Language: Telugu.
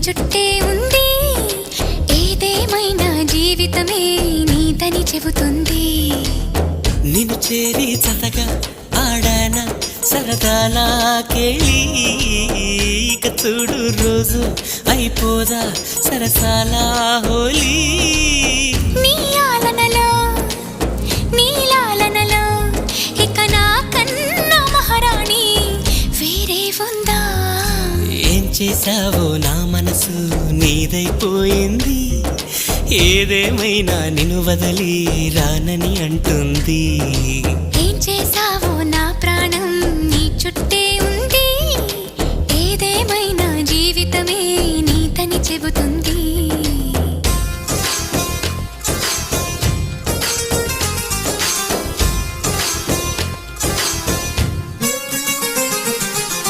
చుట్టే ఉంది, ఏదేమైనా జీవితమే నీదని చెబుతుంది. నిన్ను చేరి చతగా ఆడాన సరదాలా కేళి, ఇక చూడు రోజు అయిపోదా సరసాలా హోలీ. నీ ఆలనలో నీలాలనలో ఇక నా కన్నా మహారాణి వేరే ఉందా? ఏం చేసావో నా మనసు నీదైపోయింది, ఏదేమైనా నిన్ను వదలి రానని అంటుంది. ఏం చేసావో నా ప్రాణం నీ చుట్టే ఉంది, ఏదేమైనా జీవితమే నీదని చెబుతుంది.